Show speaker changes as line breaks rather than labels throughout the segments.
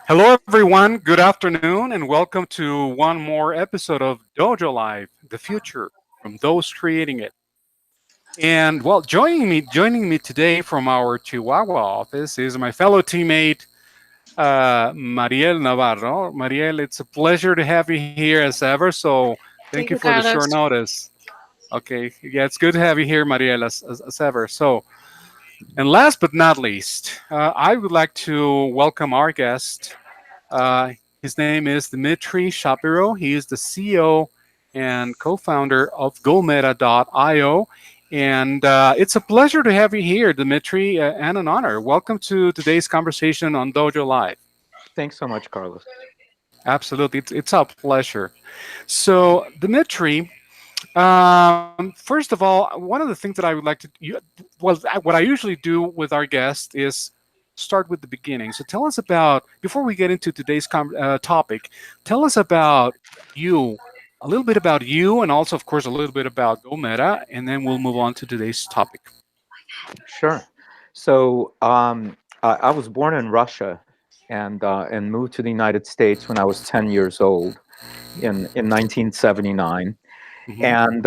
Hello, everyone. Good afternoon, and welcome to one more episode of Dojo Live, the future from those creating it. And well, joining me today from our Chihuahua office is my fellow teammate Mariel Navarro. Mariel, it's a pleasure to have you here as ever. So thank you
Thank
for
you,
the short
Carlos.
notice. Okay, yeah, it's good to have you here, Mariel, as ever. So, and last but not least, I would like to welcome our guest. Uh, his name is Dmitry Shapiro. He is the CEO and co-founder of GoMeta.io. And it's a pleasure to have you here, Dmitry, and an honor. Welcome to today's conversation on Dojo Live.
Thanks so much, Carlos.
Absolutely, it's our pleasure. So, Dmitry, first of all, one of the things that I would like to, what I usually do with our guests is start with the beginning. So tell us about, before we get into today's topic, tell us about you, a little bit about you, and also, of course, a little bit about GoMeta, and then we'll move on to today's topic.
Sure. So I was born in Russia and moved to the United States when I was 10 years old in 1979.
Hmm.
And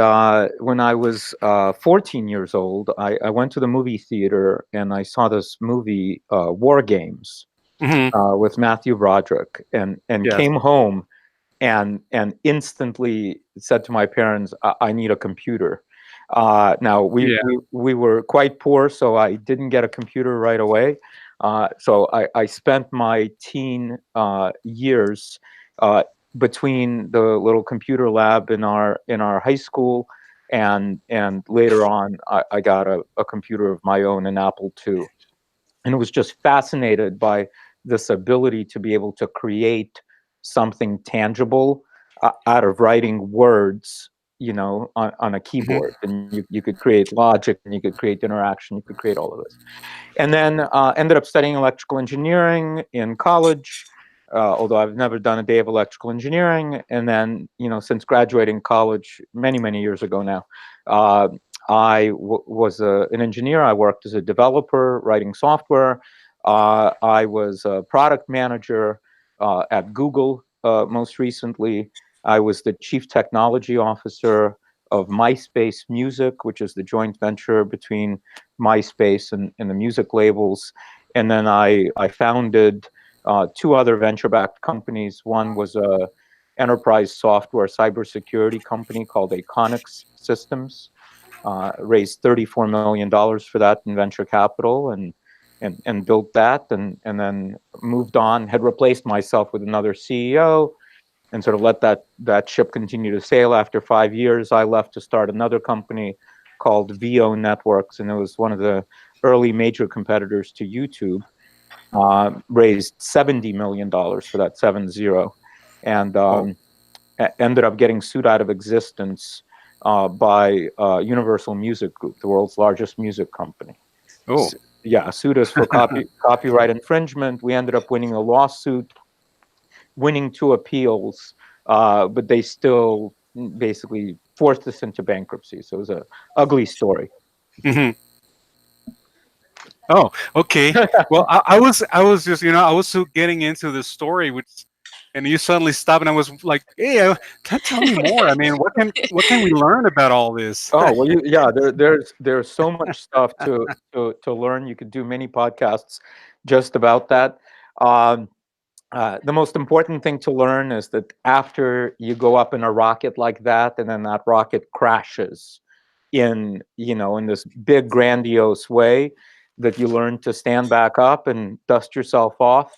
when I was 14 years old, I went to the movie theater and I saw this movie, War Games,
Hmm.
with Matthew Broderick, and
Yes.
came home and instantly said to my parents, I need a computer. Now
Yeah.
we were quite poor, so I didn't get a computer right away. So I spent my teen years uh, between the little computer lab in our high school, and later on I got a computer of my own, an Apple II, and was just fascinated by this ability to be able to create something tangible out of writing words, on a
Hmm.
keyboard. And you could create logic, and you could create interaction, you could create all of this. And then ended up studying electrical engineering in college, although I've never done a day of electrical engineering. And then, since graduating college many years ago now, uh, I was an engineer. I worked as a developer writing software. I was a product manager at Google most recently. I was the chief technology officer of MySpace Music, which is the joint venture between MySpace and the music labels. And then I founded two other venture-backed companies. One was a enterprise software cybersecurity company called Aconix Systems. Raised $34 million for that in venture capital, and built that, and then moved on. Had replaced myself with another CEO, and sort of let that ship continue to sail. After 5 years, I left to start another company called VO Networks, and it was one of the early major competitors to YouTube. Raised $70 million for that, 70, and
Oh,
ended up getting sued out of existence by Universal Music Group, the world's largest music company.
oh.
S- yeah, sued us for copyright infringement. We ended up winning a lawsuit, winning two appeals, but they still basically forced us into bankruptcy. So it was a ugly story.
Hmm. Oh, okay. Well, I was just, I was so getting into the story, which, and you suddenly stopped, and I was like, "Hey, tell me more. I mean, what can we learn about all this?"
Oh well, yeah. There's so much stuff to learn. You could do many podcasts just about that. Um, the most important thing to learn is that after you go up in a rocket like that, and then that rocket crashes in this big grandiose way, that you learn to stand back up and dust yourself off,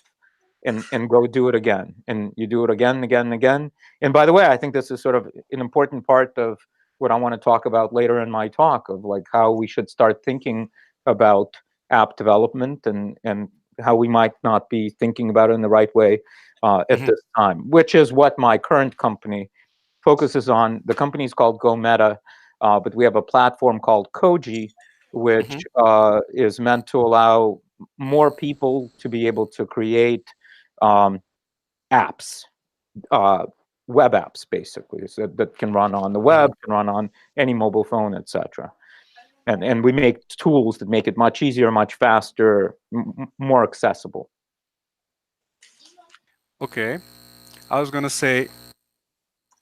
and go do it again, and you do it again and again and again. And by the way, I think this is sort of an important part of what I want to talk about later in my talk, of like how we should start thinking about app development, and how we might not be thinking about it in the right way at
Hmm.
this time, which is what my current company focuses on. The company is called GoMeta, but we have a platform called Kouji, which
Hmm.
is meant to allow more people to be able to create um, apps, uh, web apps, basically, so that can run on the
Hmm.
web, can run on any mobile phone, etc. And we make tools that make it much easier, much faster, more accessible.
Okay. I was gonna say.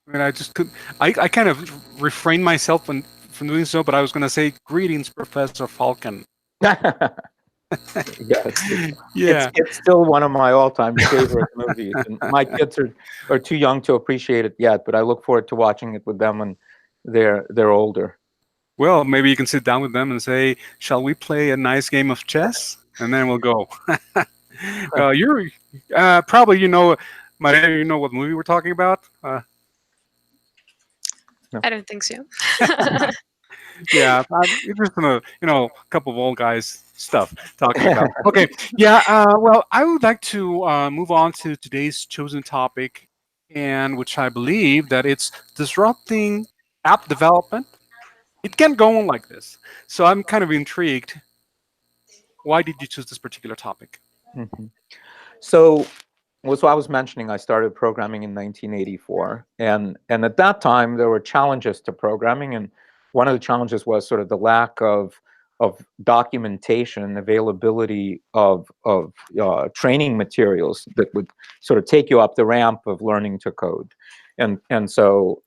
I mean, I just could. I kind of refrained myself from doing so, but I was gonna say, "Greetings, Professor Falcon."
Yes, it's
Yeah.
it's still one of my all-time favorite movies, and my kids are too young to appreciate it yet, but I look forward to watching it with them when they're older.
Well, maybe you can sit down with them and say, "Shall we play a nice game of chess?" And then we'll go. You're probably Maria. You know what movie we're talking about?
No.
I don't think so.
Yeah, it's just a couple of old guys stuff talking about. Okay, yeah. Well, I would like to move on to today's chosen topic, and which I believe that it's disrupting app development. It can't go on like this. So I'm kind of intrigued. Why did you choose this particular topic?
Mhm. So, so I was mentioning I started programming in 1984, and at that time there were challenges to programming, and one of the challenges was sort of the lack of documentation and availability of training materials that would sort of take you up the ramp of learning to code, and so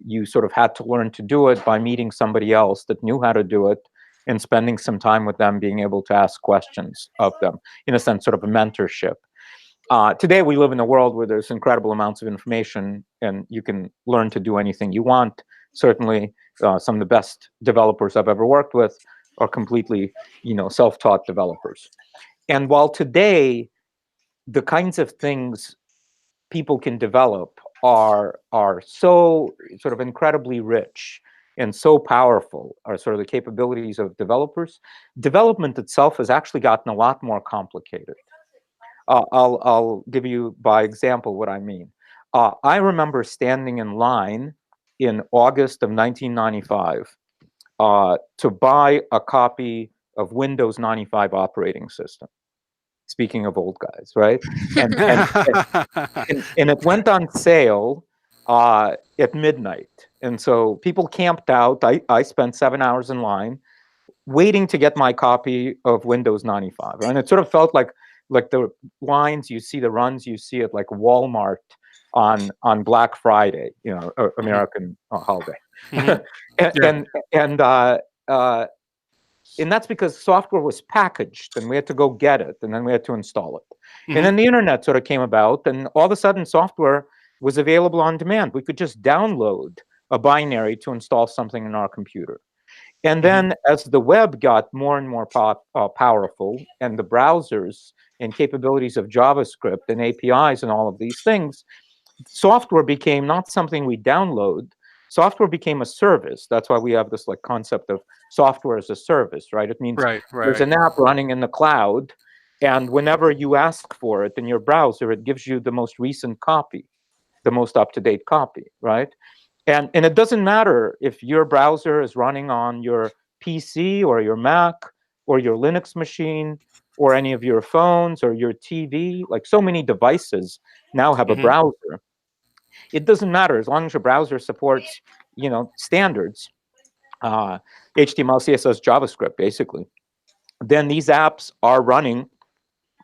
you sort of had to learn to do it by meeting somebody else that knew how to do it and spending some time with them, being able to ask questions of them, in a sense, sort of a mentorship. Today, we live in a world where there's incredible amounts of information, and you can learn to do anything you want. Certainly, some of the best developers I've ever worked with are completely, self-taught developers. And while today, the kinds of things people can develop are so sort of incredibly rich and so powerful, are sort of the capabilities of developers, development itself has actually gotten a lot more complicated. I'll give you by example what I mean. I remember standing in line in August of 1995 to buy a copy of Windows 95 operating system. Speaking of old guys, right? And and and it went on sale at midnight, and so people camped out. I spent 7 hours in line waiting to get my copy of Windows 95. And it sort of felt like the lines you see, the runs you see at like Walmart on Black Friday,
Mhm,
American holiday.
mhm.
and,
Yeah.
and and uh, and that's because software was packaged and we had to go get it and then we had to install it. And
Mhm,
then the internet sort of came about, and all of a sudden software was available on demand. We could just download a binary to install something in our computer. And
mhm,
then as the web got more and more powerful, and the browsers and capabilities of JavaScript and APIs and all of these things, software became not something we download. Software became a service. That's why we have this like concept of software as a service, right? It means
right.
there's
Right.
an app running in the cloud, and whenever you ask for it in your browser, it gives you the most recent copy, the most up-to-date copy, right? And it doesn't matter if your browser is running on your PC or your Mac or your Linux machine or any of your phones or your TV. Like so many devices now have a
Mhm,
browser. It doesn't matter as long as your browser supports, standards, HTML, CSS, JavaScript, basically. Then these apps are running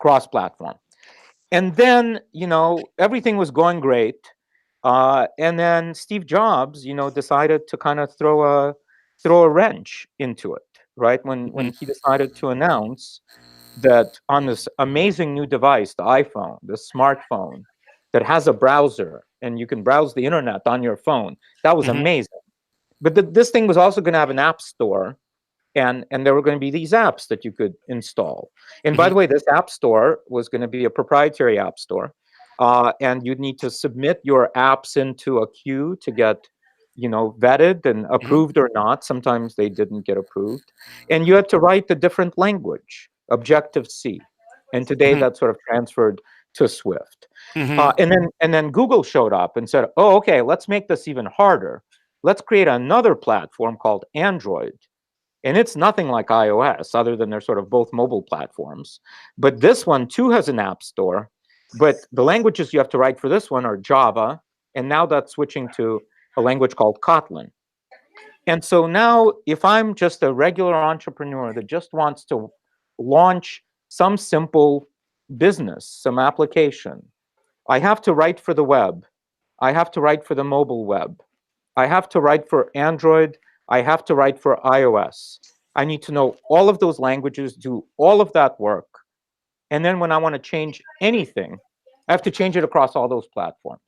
cross-platform. And then, everything was going great. And then Steve Jobs, decided to kind of throw a wrench into it, right? When
mhm,
he decided to announce that on this amazing new device, the iPhone, the smartphone, that has a browser and you can browse the internet on your phone. That was
mhm,
amazing. But this thing was also going to have an app store, and there were going to be these apps that you could install. And by
mhm,
the way, this app store was going to be a proprietary app store, and you'd need to submit your apps into a queue to get, vetted and
mhm,
approved or not. Sometimes they didn't get approved, and you had to write a different language, Objective C, and today
mhm,
that's sort of transferred to Swift.
mhm,
And then Google showed up and said, "Oh, okay, let's make this even harder. Let's create another platform called Android." And it's nothing like iOS, other than they're sort of both mobile platforms. But this one too has an app store. But the languages you have to write for this one are Java, and now that's switching to a language called Kotlin. And so now, if I'm just a regular entrepreneur that just wants to launch some simple business, some application, I have to write for the web. I have to write for the mobile web. I have to write for Android. I have to write for iOS. I need to know all of those languages, do all of that work. And then when I want to change anything, I have to change it across all those platforms.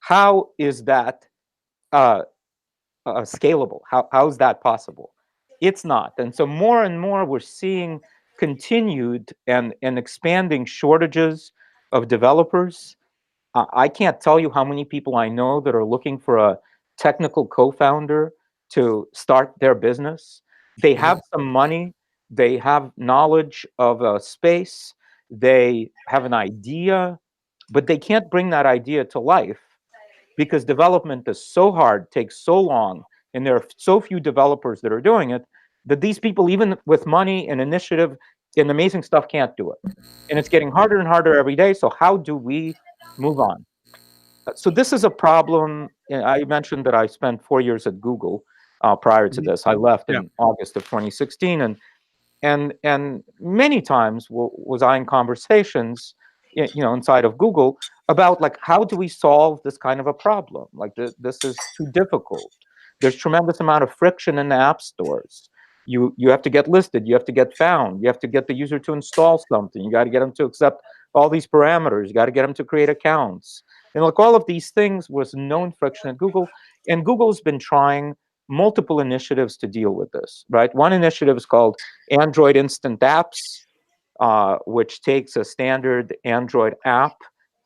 How is that uh, scalable? How is that possible? It's not. And so more and more we're seeing continued and expanding shortages of developers. I can't tell you how many people I know that are looking for a technical co-founder to start their business. They
Mhm.
have some money, they have knowledge of a space, they have an idea, but they can't bring that idea to life because development is so hard, takes so long, and there are so few developers that are doing it that these people, even with money and initiative and amazing stuff, can't do it. And it's getting harder and harder every day. So how do we move on? So this is a problem. I mentioned that I spent 4 years at Google prior to
Mhm.
this. I left
Yeah.
in August of 2016, and many times was I in conversations, inside of Google about like how do we solve this kind of a problem? Like this is too difficult. There's tremendous amount of friction in the app stores. You have to get listed, you have to get found, you have to get the user to install something, you got to get them to accept all these parameters, you got to get them to create accounts. And like all of these things was known friction at Google, and Google's been trying multiple initiatives to deal with this, right? One initiative is called Android Instant Apps, which takes a standard Android app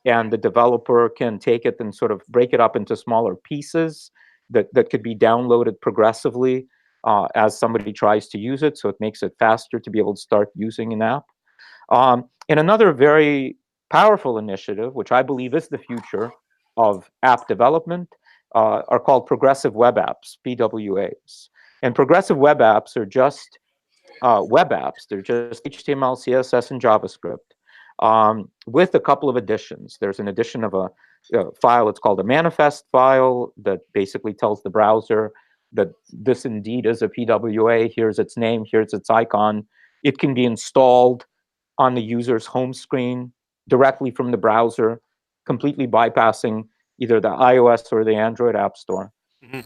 and the developer can take it and sort of break it up into smaller pieces that could be downloaded progressively as somebody tries to use it. So it makes it faster to be able to start using an app. And another very powerful initiative, which I believe is the future of app development, are called progressive web apps, PWAs. And progressive web apps are just web apps. They're just HTML, CSS, and JavaScript with a couple of additions. There's an addition of a file. It's called a manifest file that basically tells the browser that this indeed is a PWA. Here's its name. Here's its icon. It can be installed on the user's home screen directly from the browser, completely bypassing either the iOS or the Android App Store.
Mhm.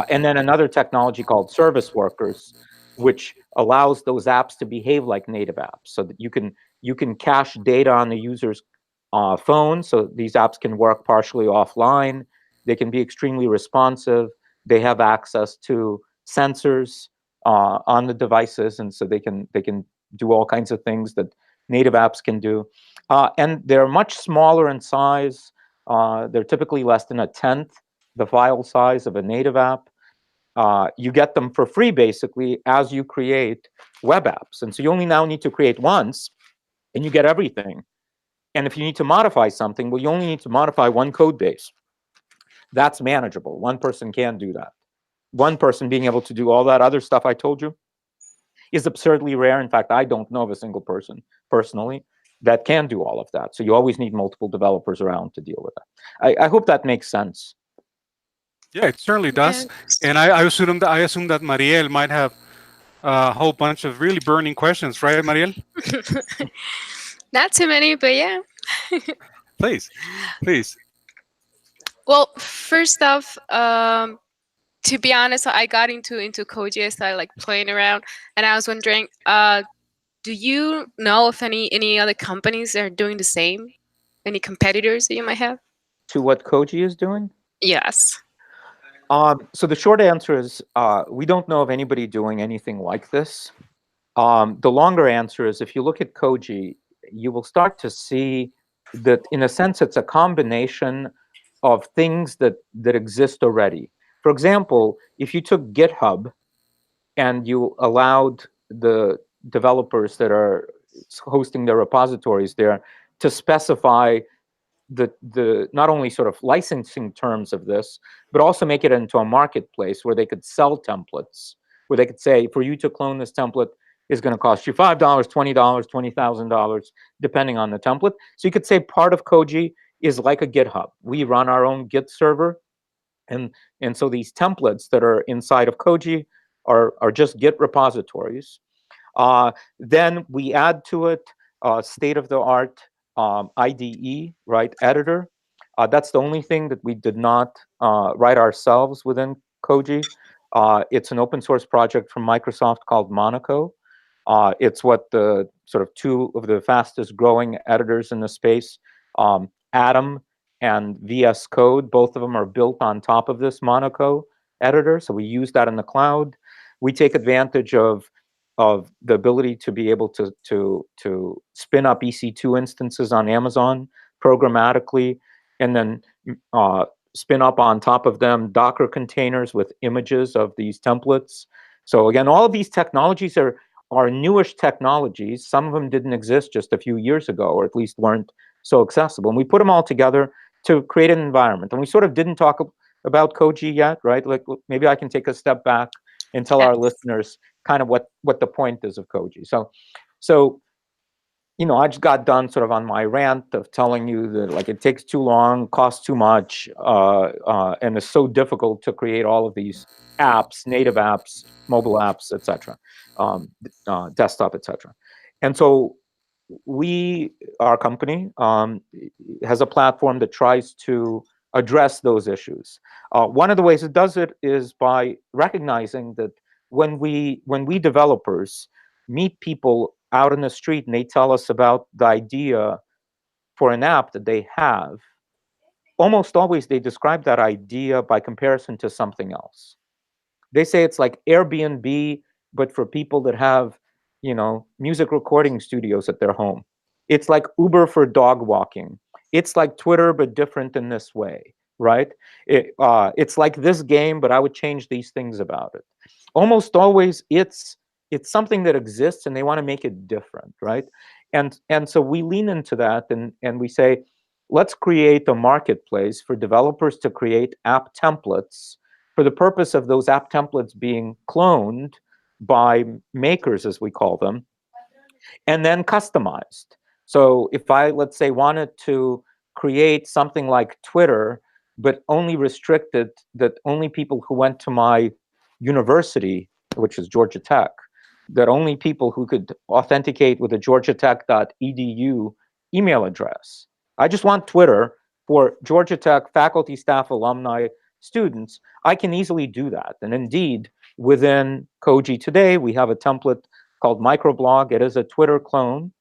And then another technology called service workers, which allows those apps to behave like native apps, so that you can cache data on the user's phone, so these apps can work partially offline. They can be extremely responsive. They have access to sensors on the devices, and so they can do all kinds of things that native apps can do. And they're much smaller in size. They're typically less than a tenth the file size of a native app. You get them for free basically as you create web apps. And so you only now need to create once and you get everything. And if you need to modify something, well, you only need to modify one code base. That's manageable. One person can do that. One person being able to do all that other stuff I told you is absurdly rare. In fact, I don't know of a single person personally that can do all of that. So you always need multiple developers around to deal with that. I hope that makes sense.
Yeah, it certainly does.
Yes.
And I assume that Mariel might have a whole bunch of really burning questions, right, Mariel?
Not too many, but yeah.
Please, please.
Well, first off, to be honest, I got into Koji. I started like playing around, and I was wondering, do you know if any other companies are doing the same? Any competitors that you might have?
To what Koji is doing?
Yes.
So the short answer is we don't know of anybody doing anything like this. The longer answer is if you look at Koji, you will start to see that in a sense it's a combination of things that exist already. For example, if you took GitHub and you allowed the developers that are hosting their repositories there to specify the not only sort of licensing terms of this, but also make it into a marketplace where they could sell templates, where they could say, for you to clone this template is going to cost you $5, $20, $20,000, depending on the template. So you could say part of Koji is like a GitHub. We run our own Git server, and and so these templates that are inside of Koji are just Git repositories. Then we add to it state of the art IDE, right, editor. That's the only thing that we did not write ourselves within Kouji. It's an open source project from Microsoft called Monaco. It's what the sort of two of the fastest growing editors in the space, Atom and VS Code, both of them are built on top of this Monaco editor. So we use that in the cloud. We take advantage of the ability to be able to spin up EC2 instances on Amazon programmatically, and then spin up on top of them Docker containers with images of these templates. So again, all of these technologies are newish technologies. Some of them didn't exist just a few years ago, or at least weren't so accessible. And we put them all together to create an environment. And we sort of didn't talk about Kouji yet, right? Like maybe I can take a step back and tell our
Yes.
listeners kind of what the point is of Kouji. So I just got done sort of on my rant of telling you that like it takes too long, costs too much, and it's so difficult to create all of these apps, native apps, mobile apps, etc., desktop, etc. And so our company, has a platform that tries to address those issues. One of the ways it does it is by recognizing that when we developers meet people out in the street and they tell us about the idea for an app that they have, almost always they describe that idea by comparison to something else. They say it's like Airbnb, but for people that have, music recording studios at their home. It's like Uber for dog walking. It's like Twitter, but different in this way, right? It's like this game, but I would change these things about it. Almost always, it's something that exists, and they want to make it different, right? And so we lean into that, and we say, let's create a marketplace for developers to create app templates for the purpose of those app templates being cloned by makers, as we call them, and then customized. So if I, let's say, wanted to create something like Twitter, but only restricted that only people who went to my university, which is Georgia Tech, that only people who could authenticate with a georgiatech.edu email address. I just want Twitter for Georgia Tech faculty, staff, alumni, students. I can easily do that. And indeed, within Kouji today, we have a template called microblog. It is a Twitter clone,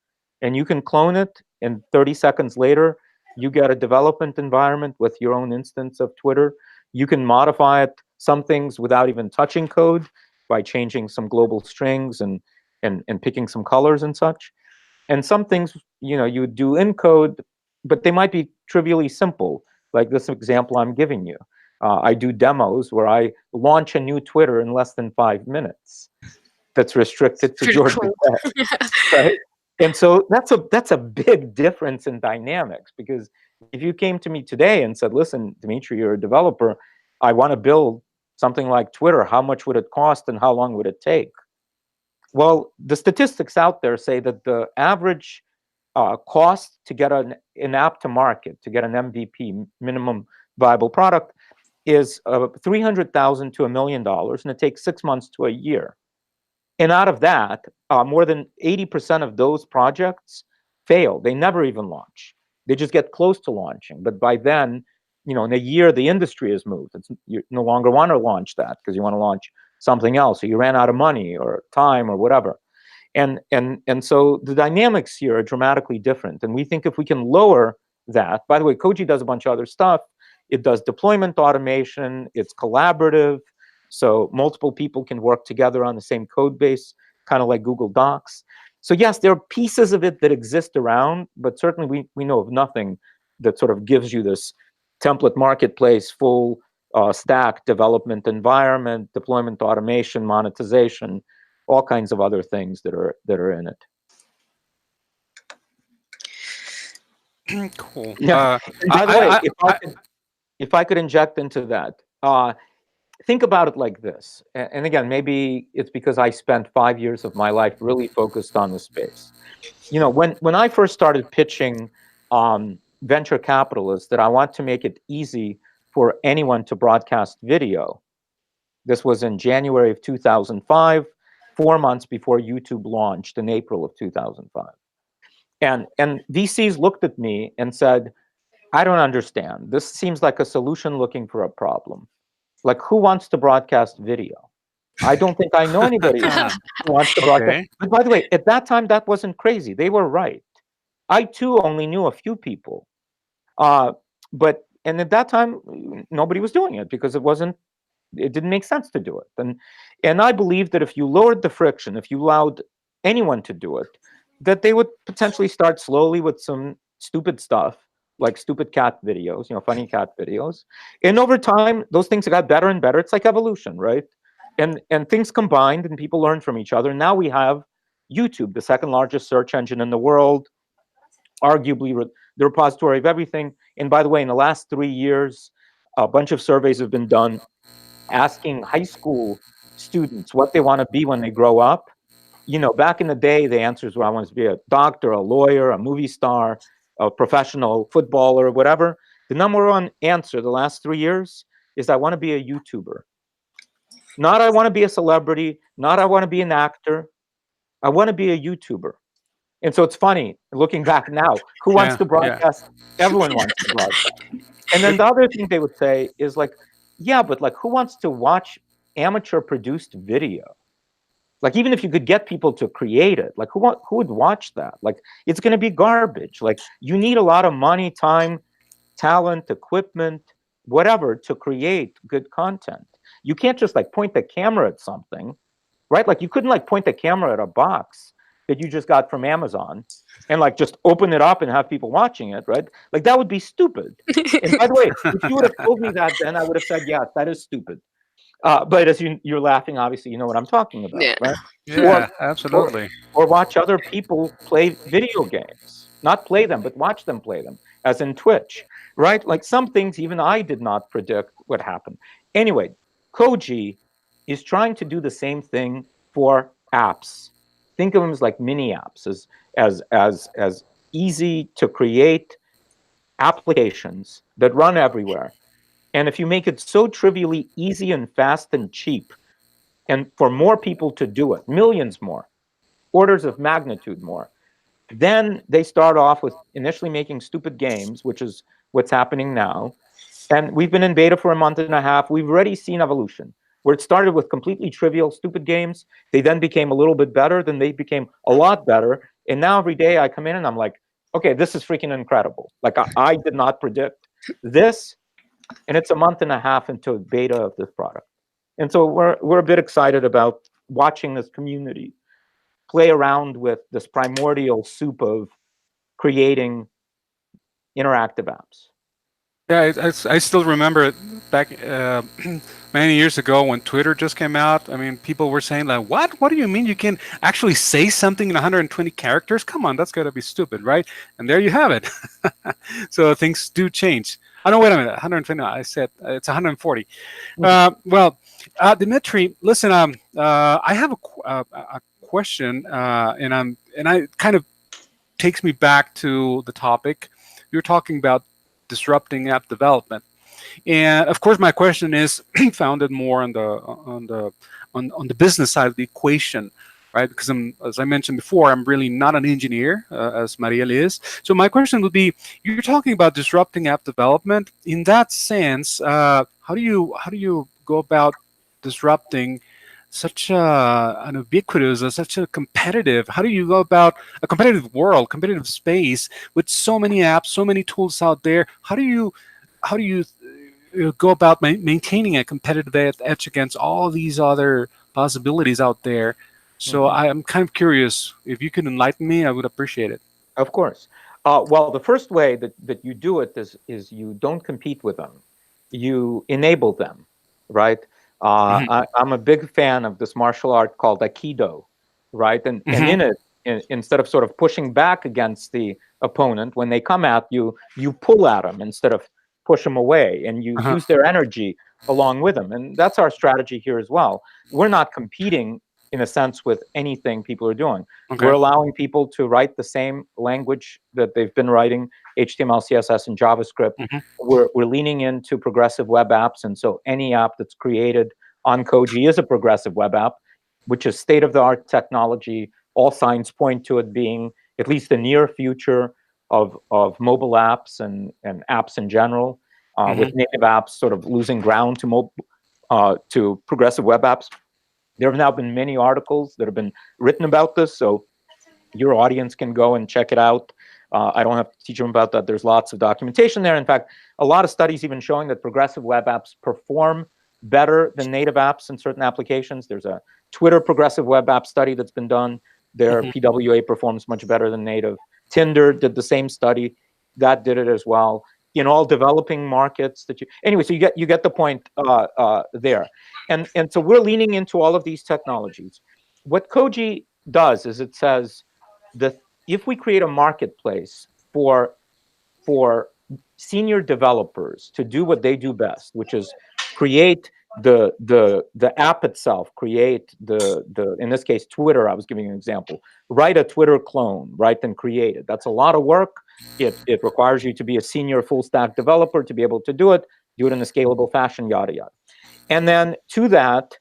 and you can clone it, and 30 seconds later, you get a development environment with your own instance of Twitter. You can modify it, some things without even touching code, by changing some global strings and picking some colors and such. And some things, you would do in code, but they might be trivially simple, like this example I'm giving you. I do demos where I launch a new Twitter in less than 5 minutes. That's restricted to
Pretty
Georgia
cool.
Tech, right? And so that's a big difference in dynamics, because if you came to me today and said, listen, Dmitry, you're a developer, I want to build something like Twitter, how much would it cost and how long would it take? Well, the statistics out there say that the average cost to get an app to market, to get an MVP, minimum viable product, is $300,000 to $1 million, and it takes 6 months to a year. And out of that, more than 80% of those projects fail. They never even launch. They just get close to launching. But by then, in a year, the industry has moved. You no longer want to launch that because you want to launch something else, or you ran out of money or time or whatever. And so the dynamics here are dramatically different. And we think if we can lower that, by the way, Kouji does a bunch of other stuff. It does deployment automation. It's collaborative. So multiple people can work together on the same code base, kind of like Google Docs. So yes, there are pieces of it that exist around, but certainly we know of nothing that sort of gives you this template marketplace, full stack development environment, deployment automation, monetization, all kinds of other things that are in it.
Cool.
Yeah. And by the way, if I could inject into that, think about it like this. And again, maybe it's because I spent 5 years of my life really focused on the space. When I first started pitching venture capitalists that I want to make it easy for anyone to broadcast video, this was in January of 2005, 4 months before YouTube launched in April of 2005. And VCs looked at me and said, I don't understand. This seems like a solution looking for a problem. Like, who wants to broadcast video? I don't think I know anybody who wants to broadcast.
Okay.
But by the way, at that time, that wasn't crazy. They were right. I too only knew a few people. Uh, and at that time, nobody was doing it because it didn't make sense to do it. And I believe that if you lowered the friction, if you allowed anyone to do it, that they would potentially start slowly with some stupid stuff, like stupid cat videos, funny cat videos. And over time, those things got better and better. It's like evolution, right? And things combined and people learn from each other. Now we have YouTube, the second largest search engine in the world, arguably the repository of everything. And by the way, in the last 3 years, a bunch of surveys have been done asking high school students what they want to be when they grow up. Back in the day, the answers were, I want to be a doctor, a lawyer, a movie star, a professional footballer, whatever. The number one answer the last 3 years is, I want to be a YouTuber. Not I want to be a celebrity, not I want to be an actor. I want to be a YouTuber. And so it's funny, looking back now, who wants to broadcast? Everyone wants to broadcast. And then the other thing they would say is like, yeah, but like, who wants to watch amateur produced video? Like, even if you could get people to create it, like, who would watch that? Like, it's going to be garbage. Like, you need a lot of money, time, talent, equipment, whatever, to create good content. You can't just like point the camera at something, right? Like, you couldn't like point the camera at a box that you just got from Amazon and like just open it up and have people watching it, right? Like, that would be stupid. And by the way, if you would have told me that then, I would have said, yes, that is stupid. But as you're laughing, obviously, you know what I'm talking about,
Yeah.
right?
Yeah, absolutely.
Or watch other people play video games. Not play them, but watch them play them, as in Twitch, right? Like, some things even I did not predict would happen. Anyway, Kouji is trying to do the same thing for apps. Think of them as like mini apps, as easy to create applications that run everywhere. And if you make it so trivially easy and fast and cheap, and for more people to do it, millions more, orders of magnitude more, then they start off with initially making stupid games, which is what's happening now. And we've been in beta for a month and a half. We've already seen evolution, where it started with completely trivial, stupid games. They then became a little bit better. Then they became a lot better. And now every day I come in and I'm like, okay, this is freaking incredible. Like, I did not predict this. And it's a month and a half into beta of this product. And so we're a bit excited about watching this community play around with this primordial soup of creating interactive apps.
Yeah, I still remember it back many years ago when Twitter just came out. I mean, people were saying like, "What? What do you mean you can actually say something in 120 characters? Come on, that's got to be stupid, right?" And there you have it. So things do change. Oh no, wait a minute, 120. No, I said it's 140. Well, Dmitry, listen, I have a question, and I kind of takes me back to the topic. You're talking about disrupting app development, and of course, my question is founded more on the business side of the equation, right? Because as I mentioned before, I'm really not an engineer, as Mariel is. So my question would be: you're talking about disrupting app development. In that sense, how do you go about disrupting such an ubiquitous, such a competitive? How do you go about a competitive world, competitive space with so many apps, so many tools out there? How do you go about maintaining a competitive edge against all these other possibilities out there? So I'm kind of curious. If you could enlighten me, I would appreciate it.
Of course. Well, the first way that you do it is you don't compete with them. You enable them, right?
Hmm.
I'm a big fan of this martial art called Aikido, right? And
Hmm.
in it, instead of sort of pushing back against the opponent, when they come at you, you pull at them instead of push them away, and you
Uh-huh.
use their energy along with them. And that's our strategy here as well. We're not competing in a sense with anything people are doing. We're
Okay.
allowing people to write the same language that they've been writing, HTML, CSS, and JavaScript.
Hmm.
We're leaning into progressive web apps. And so any app that's created on Kouji is a progressive web app, which is state-of-the-art technology. All signs point to it being at least the near future of mobile apps and apps in general,
Hmm.
with native apps sort of losing ground to progressive web apps. There have now been many articles that have been written about this, so your audience can go and check it out. I don't have to teach them about that. There's lots of documentation there. In fact, a lot of studies even showing that progressive web apps perform better than native apps in certain applications. There's a Twitter progressive web app study that's been done. Their
Hmm.
PWA performs much better than native. Tinder did the same study. That did it as well. In all developing markets that you anyway, so you get the point there. And so we're leaning into all of these technologies. What Kouji does is it says the if we create a marketplace for senior developers to do what they do best, which is create the app itself, create the in this case Twitter. I was giving an example. Write a Twitter clone, right? Then create it. That's a lot of work. It requires you to be a senior full stack developer to be able to do it in a scalable fashion, yada yada. And then to that,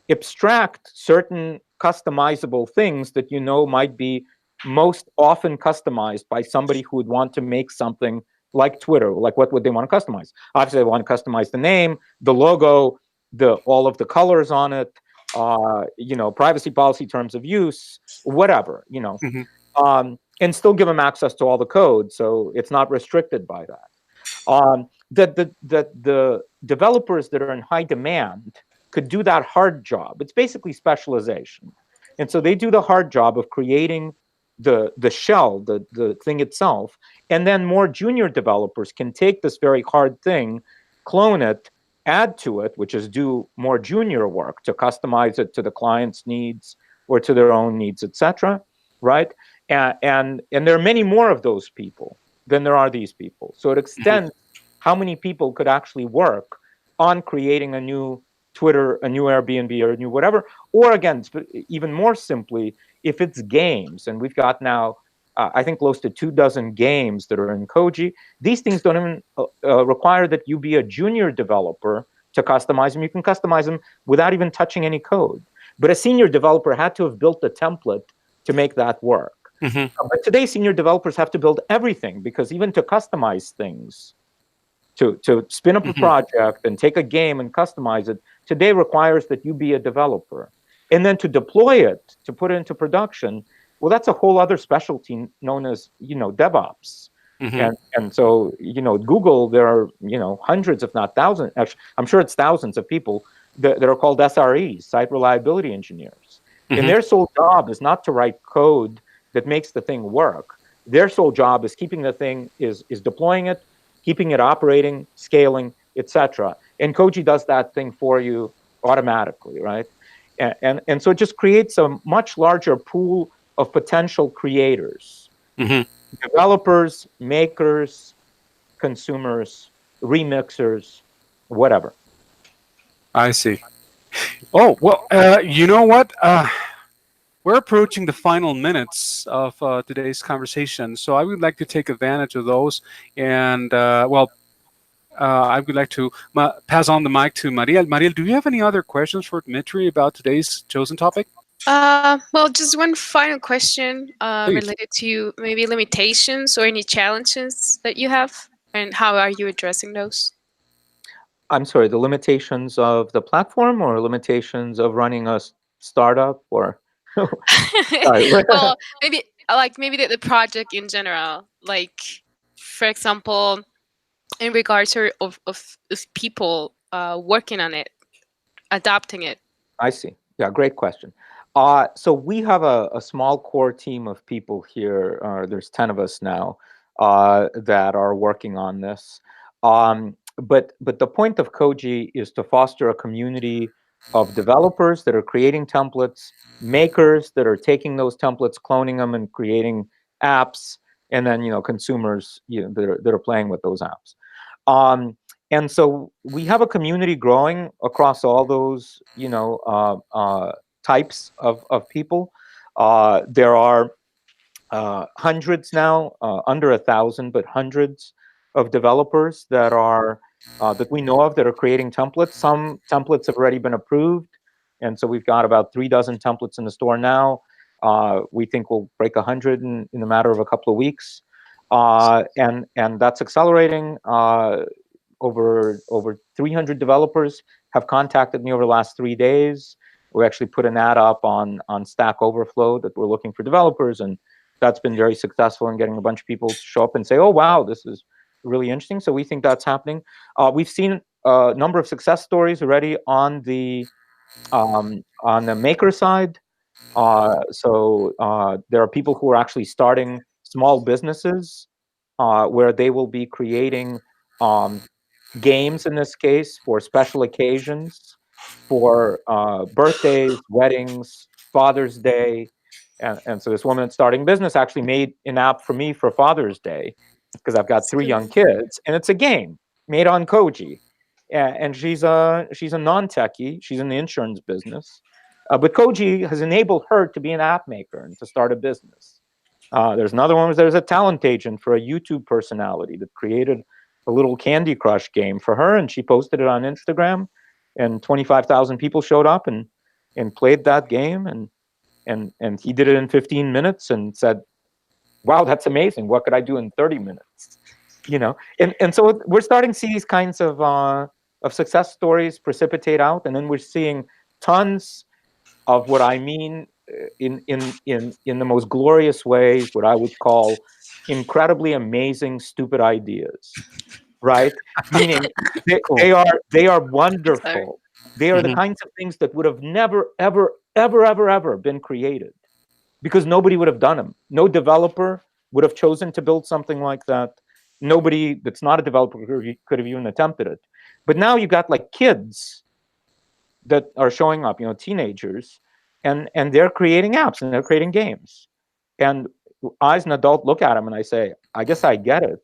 abstract certain customizable things that you know might be most often customized by somebody who would want to make something like Twitter. Like, what would they want to customize? Obviously, they want to customize the name, the logo, all of the colors on it, privacy policy, terms of use, whatever,
Hmm.
and still give them access to all the code, so it's not restricted by that. The developers that are in high demand could do that hard job. It's basically specialization, and so they do the hard job of creating the shell, the thing itself, and then more junior developers can take this very hard thing, clone it, add to it, which is do more junior work to customize it to the client's needs or to their own needs, etc. Right? And there are many more of those people than there are these people. So it
Hmm.
extends how many people could actually work on creating a new Twitter, a new Airbnb, or a new whatever. Or again, even more simply, if it's games, and we've got now, I think, close to 24 games that are in Kouji. These things don't even require that you be a junior developer to customize them. You can customize them without even touching any code. But a senior developer had to have built the template to make that work.
Hmm.
But today, senior developers have to build everything, because even to customize things, to spin up a
Hmm.
project and take a game and customize it, today requires that you be a developer. And then to deploy it, to put it into production, well, that's a whole other specialty known as, DevOps.
Hmm.
And so, at Google, there are, hundreds, if not thousands, actually, I'm sure it's thousands of people that are called SREs, site reliability engineers. And
Hmm.
their sole job is not to write code that makes the thing work. Their sole job is keeping the thing, is deploying it, keeping it operating, scaling, etc. And Kouji does that thing for you automatically, right? And so it just creates a much larger pool of potential creators,
Hmm.
developers, makers, consumers, remixers, whatever.
I see. Oh, well, you know what? We're approaching the final minutes of today's conversation, so I would like to take advantage of those. And, I would like to pass on the mic to Mariel. Mariel, do you have any other questions for Dmitry about today's chosen topic?
Well, just one final question
Please.
related to maybe limitations or any challenges that you have, and how are you addressing those?
I'm sorry, the limitations of the platform or limitations of running a startup, or sorry.
Well, maybe maybe the project in general, like for example, in regards to of people working on it, adapting it.
I see. Yeah, great question. So we have a small core team of people here. There's 10 of us now that are working on this. But the point of Koji is to foster a community of developers that are creating templates, makers that are taking those templates, cloning them, and creating apps, and then consumers that are playing with those apps. And so we have a community growing across all those types of people. There are hundreds now, under 1,000, but hundreds of developers that we know of that are creating templates. Some templates have already been approved, and so we've got about 36 templates in the store now. We think we'll break 100 in a matter of a couple of weeks, and that's accelerating. Over 300 developers have contacted me over the last 3 days. We actually put an ad up on Stack Overflow that we're looking for developers, and that's been very successful in getting a bunch of people to show up and say, "Oh wow, this is really interesting." So we think that's happening. We've seen a number of success stories already on the maker side. There are people who are actually starting small businesses where they will be creating games, in this case, for special occasions, for birthdays, weddings, Father's Day. And so this woman that's starting business actually made an app for me for Father's Day because I've got three young kids, and it's a game made on Kouji. And she's a non-techie. She's in the insurance business, but Kouji has enabled her to be an app maker and to start a business. There's another one. There's a talent agent for a YouTube personality that created a little Candy Crush game for her, and she posted it on Instagram, and 25,000 people showed up and played that game, and he did it in 15 minutes and said, "Wow, that's amazing. What could I do in 30 minutes?" And so we're starting to see these kinds of success stories precipitate out, and then we're seeing tons of what I mean in the most glorious ways, what I would call incredibly amazing stupid ideas, right? Meaning
Cool.
they are
Sorry.
wonderful. They are the
Mhm.
kinds of things that would have never, ever, ever, ever, ever been created because nobody would have done them. No developer would have chosen to build something like that. Nobody that's not a developer could have even attempted it. But now you got like kids that are showing up, teenagers, and they're creating apps and they're creating games. And I, as an adult, look at them and I say, I guess I get it,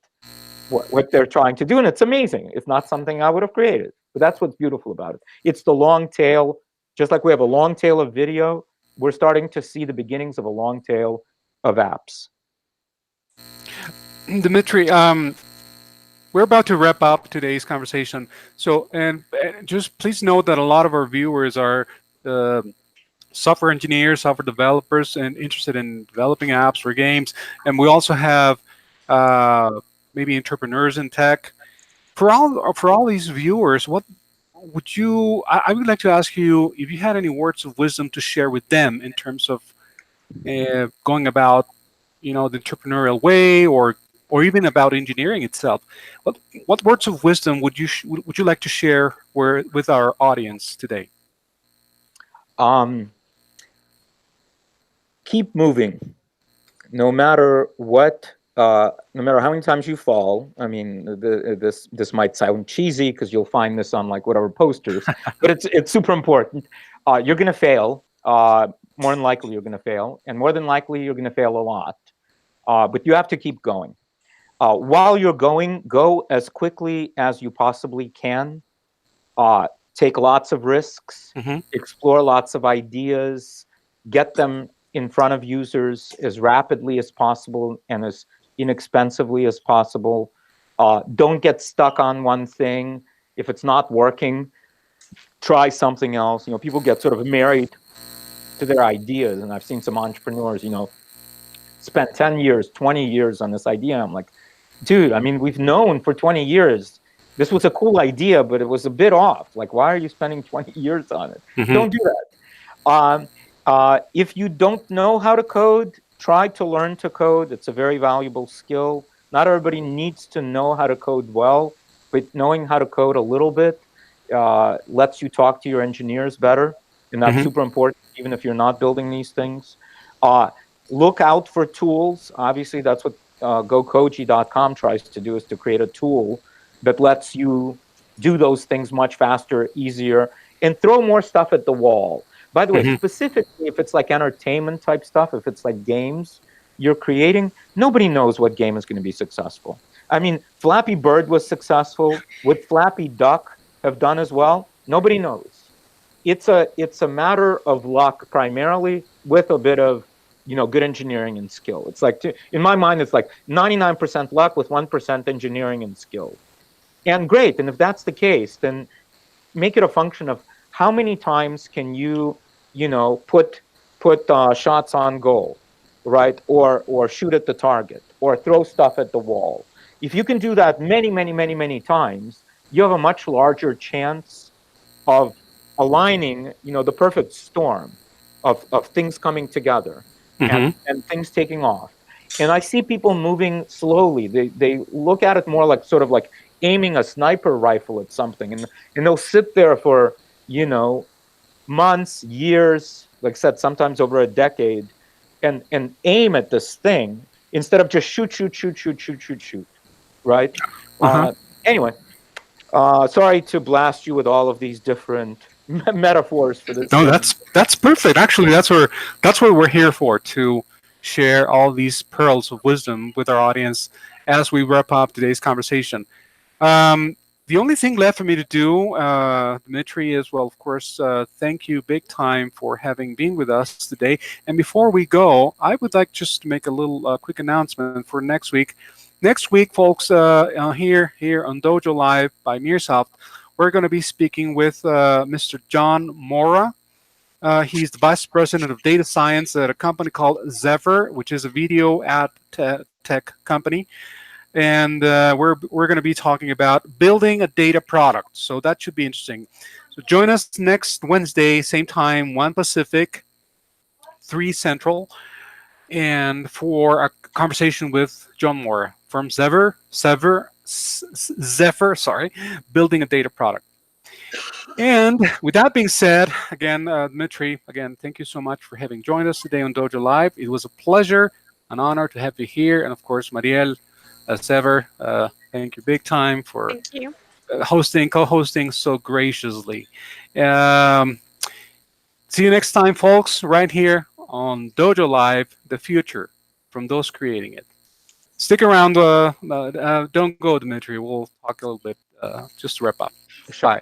what they're trying to do, and it's amazing. It's not something I would have created, but that's what's beautiful about it. It's the long tail. Just like we have a long tail of video, we're starting to see the beginnings of a long tail of apps.
Dmitry, we're about to wrap up today's conversation. So, and just please note that a lot of our viewers are uh, software engineers, software developers, and interested in developing apps for games. And we also have uh, maybe entrepreneurs in tech. For all these viewers, what would you? I would like to ask you if you had any words of wisdom to share with them in terms of going about, the entrepreneurial way, or even about engineering itself. What words of wisdom would you like to share with our audience today?
Um, Keep moving, no matter what. No matter how many times you fall. I mean, this might sound cheesy because you'll find this on like whatever posters, but it's super important. You're going to fail. More than likely, you're going to fail, and more than likely, you're going to fail a lot. But you have to keep going. While you're going, go as quickly as you possibly can. Take lots of risks,
Hmm.
explore lots of ideas, get them in front of users as rapidly as possible and as inexpensively as possible. Don't get stuck on one thing. If it's not working, try something else. People get sort of married to their ideas, and I've seen some entrepreneurs, spend 10 years, 20 years on this idea. I'm like, dude, I mean, we've known for 20 years this was a cool idea, but it was a bit off. Like, why are you spending 20 years on it?
Hmm.
Don't do that. If you don't know how to code, try to learn to code. It's a very valuable skill. Not everybody needs to know how to code well, but knowing how to code a little bit lets you talk to your engineers better. And that's
Hmm.
super important, even if you're not building these things. Uh, Look out for tools. Obviously, that's what GoKoji.com tries to do, is to create a tool that lets you do those things much faster, easier, and throw more stuff at the wall. By the way,
Hmm.
specifically if it's like entertainment type stuff, if it's like games you're creating, nobody knows what game is going to be successful. I mean, Flappy Bird was successful. Would Flappy Duck have done as well? Nobody knows. It's a matter of luck primarily, with a bit of good engineering and skill. It's like, in my mind, it's like 99% luck with 1% engineering and skill. And great. And if that's the case, then make it a function of how many times can you put put shots on goal, right? Or shoot at the target, or throw stuff at the wall. If you can do that many, many, many, many times, you have a much larger chance of aligning, the perfect storm of things coming together
Hmm.
and things taking off. And I see people moving slowly. They look at it more like sort of like aiming a sniper rifle at something, and they'll sit there for, you know, months, years, like I said, sometimes over a decade, and aim at this thing instead of just shoot, shoot, shoot, shoot, shoot, shoot, shoot. Right?
Uh-huh.
Anyway, sorry to blast you with all of these different metaphors for this
No,
thing.
that's perfect. Actually, that's what we're here for, to share all these pearls of wisdom with our audience as we wrap up today's conversation. Um, the only thing left for me to do, Dmitry, is, well, of course, thank you big time for having been with us today. And before we go, I would like just to make a little quick announcement for next week. Next week, folks, here on Dojo Live by Mearsoft, we're going to be speaking with Mr. John Mora. He's the vice president of data science at a company called Zephyr, which is a video ad tech company, and we're going to be talking about building a data product. So that should be interesting. So join us next Wednesday, same time, 1 Pacific, 3 Central, and for a conversation with John Moore from Zephyr, sorry, building a data product. And with that being said, again, Dmitry, again, thank you so much for having joined us today on Dojo Live. It was a pleasure, an honor to have you here. And of course, Mariel, as ever, thank you big time for
Thank you.
co-hosting so graciously. Um, See you next time, folks, right here on Dojo Live, the future from those creating it. Stick around. Don't go, Dmitry. We'll talk a little bit just to wrap up.
Sure.
Bye.